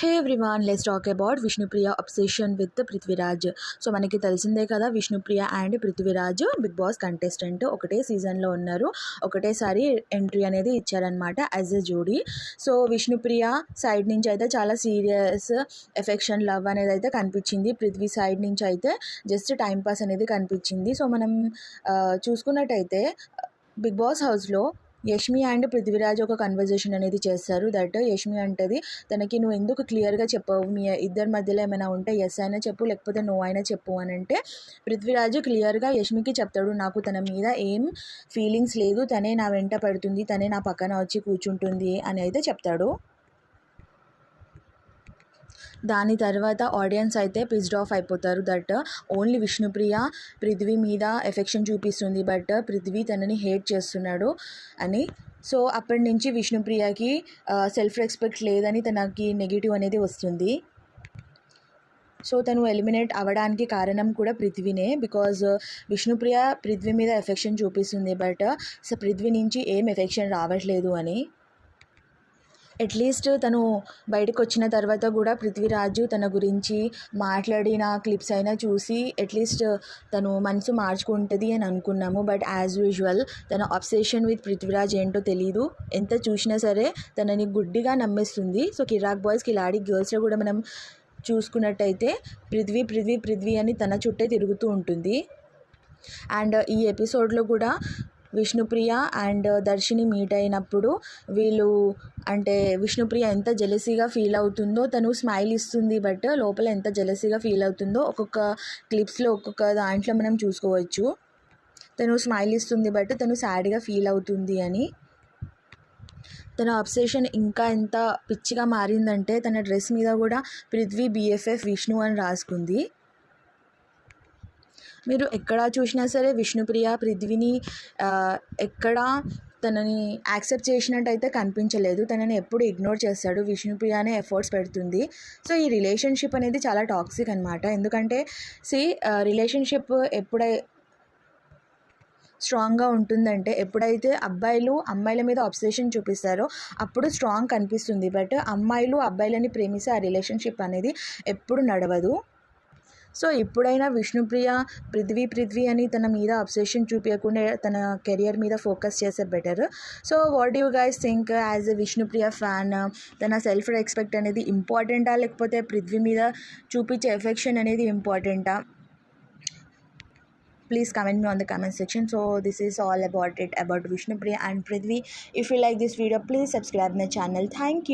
Hey everyone, let's talk about Vishnupriya obsession with Prithviraj. So మనకి తెలిసిందే కదా, Vishnupriya and Prithviraj Bigg Boss contestant ఒకటే సీజన్లో ఉన్నారు. ఒకటేసారి ఎంట్రీ అనేది ఇచ్చారనమాట యాజ్ ఎ జోడీ. సో విష్ణుప్రియ సైడ్ నుంచి అయితే చాలా సీరియస్ ఎఫెక్షన్ లవ్ అనేది అయితే కనిపించింది. పృథ్వీ సైడ్ నుంచి అయితే జస్ట్ టైంపాస్ అనేది కనిపించింది. సో మనం చూసుకున్నట్టయితే బిగ్ బాస్ హౌస్లో యష్మి అండ్ పృథ్వీరాజ్ ఒక కన్వర్జేషన్ అనేది చేస్తారు. దట్ యష్మి అంటది, తనకి నువ్వు ఎందుకు క్లియర్గా చెప్పవు, మీ ఇద్దరి మధ్యలో ఏమైనా ఉంటే ఎస్ అయినా చెప్పు, లేకపోతే నో అయినా చెప్పు అని అంటే పృథ్వీరాజ్ క్లియర్గా యష్మికి చెప్తాడు, నాకు తన మీద ఏం ఫీలింగ్స్ లేదు, తనే నా వెంట పడుతుంది, తనే నా పక్కన వచ్చి కూర్చుంటుంది అని అయితే చెప్తాడు. దాని తర్వాత ఆడియన్స్ అయితే పిస్డ్ ఆఫ్ అయిపోతారు. దట్ ఓన్లీ విష్ణుప్రియ పృథ్వీ మీద ఎఫెక్షన్ చూపిస్తుంది, బట్ పృథ్వీ తనని హేట్ చేస్తున్నాడు అని. సో అప్పటి నుంచి విష్ణుప్రియకి సెల్ఫ్ రెస్పెక్ట్ లేదని తనకి నెగిటివ్ అనేది వస్తుంది. సో తను ఎలిమినేట్ అవ్వడానికి కారణం కూడా పృథ్వీనే. బికాజ్ విష్ణుప్రియ పృథ్వీ మీద ఎఫెక్షన్ చూపిస్తుంది, బట్ సో పృథ్వీ నుంచి ఏం ఎఫెక్షన్ రావట్లేదు అని. అట్లీస్ట్ తను బయటకు వచ్చిన తర్వాత కూడా పృథ్వీరాజు తన గురించి మాట్లాడిన క్లిప్స్ అయినా చూసి అట్లీస్ట్ తను మనసు మార్చుకుంటుంది అని అనుకున్నాము. బట్ యాజ్ యూజువల్ తన అబ్సెషన్ విత్ పృథ్వీరాజ్ ఏంటో తెలీదు. ఎంత చూసినా సరే తనని గుడ్డిగా నమ్మేస్తుంది. సో కిరాక్ బాయ్స్ కిలాడి గర్ల్స్లో కూడా మనం చూసుకున్నట్టయితే పృథ్వీ పృథ్వీ పృథ్వీ అని తన చుట్టే తిరుగుతూ ఉంటుంది. అండ్ ఈ ఎపిసోడ్లో కూడా విష్ణుప్రియ అండ్ దర్శిని మీట్ అయినప్పుడు వీళ్ళు అంటే విష్ణుప్రియ ఎంత జెలసీగా ఫీల్ అవుతుందో, తను స్మైల్ ఇస్తుంది, బట్ లోపల ఎంత జెలసీగా ఫీల్ అవుతుందో ఒక్కొక్క క్లిప్స్లో ఒక్కొక్క దాంట్లో మనం చూసుకోవచ్చు. తను స్మైల్ ఇస్తుంది, బట్ తను సాడ్గా ఫీల్ అవుతుంది అని. తన అబ్సెషన్ ఇంకా ఎంత పిచ్చిగా మారిందంటే తన డ్రెస్ మీద కూడా పృథ్వీ BFF విష్ణు అని రాసుకుంది. మీరు ఎక్కడ చూసినా సరే విష్ణుప్రియ పృథ్వీని ఎక్కడ తనని యాక్సెప్ట్ చేసినట్టయితే కనిపించలేదు. తనని ఎప్పుడు ఇగ్నోర్ చేస్తాడు. విష్ణుప్రియనే ఎఫర్ట్స్ పెడుతుంది. సో ఈ రిలేషన్షిప్ అనేది చాలా టాక్సిక్ అనమాట. ఎందుకంటే రిలేషన్షిప్ స్ట్రాంగ్గా ఉంటుందంటే ఎప్పుడైతే అబ్బాయిలు అమ్మాయిల మీద అబ్సెషన్ చూపిస్తారో అప్పుడు స్ట్రాంగ్ కనిపిస్తుంది. బట్ అమ్మాయిలు అబ్బాయిలని ప్రేమిస్తే ఆ రిలేషన్షిప్ అనేది ఎప్పుడు నడవదు. సో ఇప్పుడైనా విష్ణుప్రియ పృథ్వీ అని తన మీద అబ్సెషన్ చూపించకుండా తన కెరియర్ మీద ఫోకస్ చేస్తే better. So what you guys think as a Vishnupriya fan? తన సెల్ఫ్ రెస్పెక్ట్ అనేది ఇంపార్టెంటా, లేకపోతే పృథ్వీ మీద చూపించే ఎఫెక్షన్ అనేది ఇంపార్టెంటా? Please comment me on the comment section. So this is all about Vishnupriya and Prithvi. If you like this video, please subscribe my channel. Thank you.